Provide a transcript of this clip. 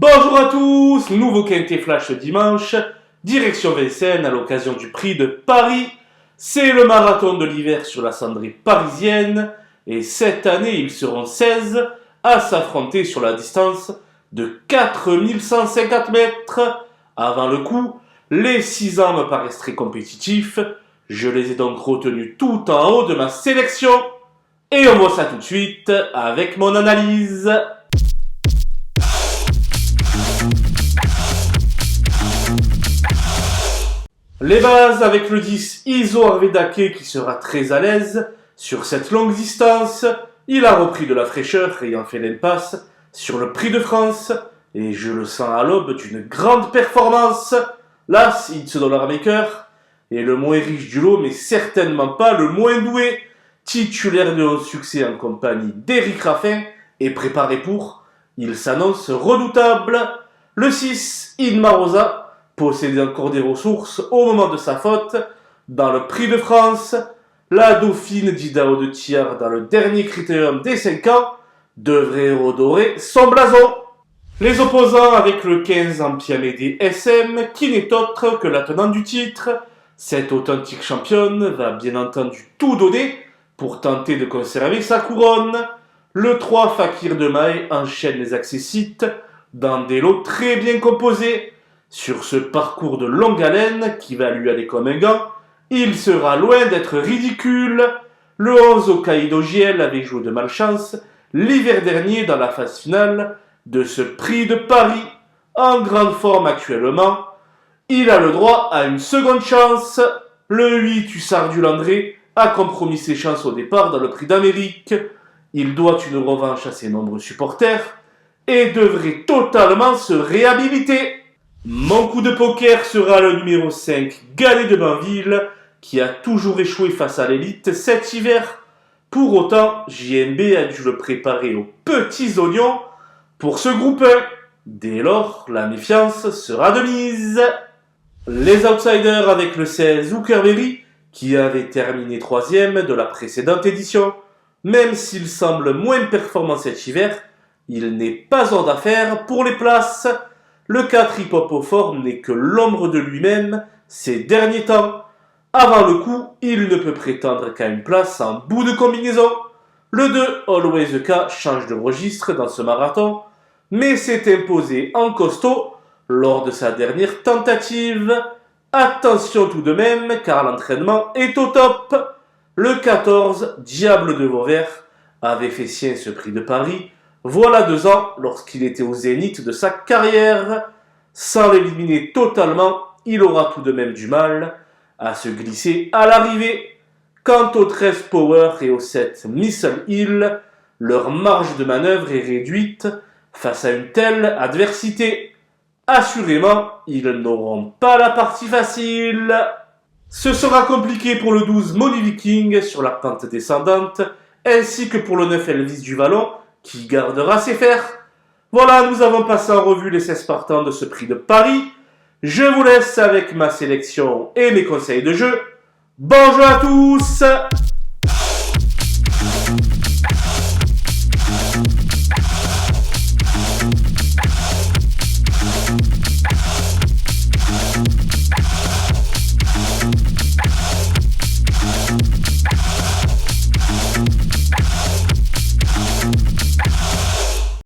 Bonjour à tous, nouveau Quintet Flash dimanche, direction Vincennes à l'occasion du prix de Paris. C'est le marathon de l'hiver sur la cendrée parisienne et cette année ils seront 16 à s'affronter sur la distance de 4150 mètres. Avant le coup, les 6 ans me paraissent très compétitifs, je les ai donc retenus tout en haut de ma sélection. Et on voit ça tout de suite avec mon analyse. Les bases avec le 10 Iso Arvedake qui sera très à l'aise sur cette longue distance. Il a repris de la fraîcheur ayant fait l'impasse sur le Prix de France et je le sens à l'aube d'une grande performance. L'As It's Dollar Maker est le moins riche du lot mais certainement pas le moins doué. Titulaire de haut succès en compagnie d'Éric Raffin et préparé pour, il s'annonce redoutable. Le 6 Inma Rosa possédait encore des ressources au moment de sa faute dans le Prix de France. La dauphine d'Idaho de Thiers dans le dernier critérium des 5 ans devrait redorer son blason. Les opposants avec le 15 Ampiamédée SM qui n'est autre que la tenante du titre. Cette authentique championne va bien entendu tout donner pour tenter de conserver sa couronne. Le 3 Fakir de Maille enchaîne les accessites dans des lots très bien composés. Sur ce parcours de longue haleine qui va lui aller comme un gant, il sera loin d'être ridicule. Le 11 Hokkaido JL avait joué de malchance l'hiver dernier dans la phase finale de ce prix de Paris. En grande forme actuellement, il a le droit à une seconde chance. Le 8 Hussard du Landré a compromis ses chances au départ dans le prix d'Amérique. Il doit une revanche à ses nombreux supporters et devrait totalement se réhabiliter. Mon coup de poker sera le numéro 5, Galet de Banville, qui a toujours échoué face à l'élite cet hiver. Pour autant, JMB a dû le préparer aux petits oignons pour ce groupe 1. Dès lors, la méfiance sera de mise. Les outsiders avec le 16, Hookerberry, qui avait terminé 3e de la précédente édition. Même s'il semble moins performant cet hiver, il n'est pas hors d'affaire pour les places. Le 4 Hip-Hop au forme n'est que l'ombre de lui-même ces derniers temps. Avant le coup, il ne peut prétendre qu'à une place en bout de combinaison. Le 2 Always the K change de registre dans ce marathon, mais s'est imposé en costaud lors de sa dernière tentative. Attention tout de même car l'entraînement est au top. Le 14 Diable de Vauvert avait fait sien ce prix de Paris voilà 2 ans lorsqu'il était au zénith de sa carrière. Sans l'éliminer totalement, il aura tout de même du mal à se glisser à l'arrivée. Quant au 13 Power et au 7 Missile Hill, leur marge de manœuvre est réduite face à une telle adversité. Assurément, ils n'auront pas la partie facile. Ce sera compliqué pour le 12 Money Viking sur la pente descendante, ainsi que pour le 9 Elvis du Vallon, qui gardera ses fers. Voilà, nous avons passé en revue les 16 partants de ce prix de Paris. Je vous laisse avec ma sélection et mes conseils de jeu. Bonjour à tous!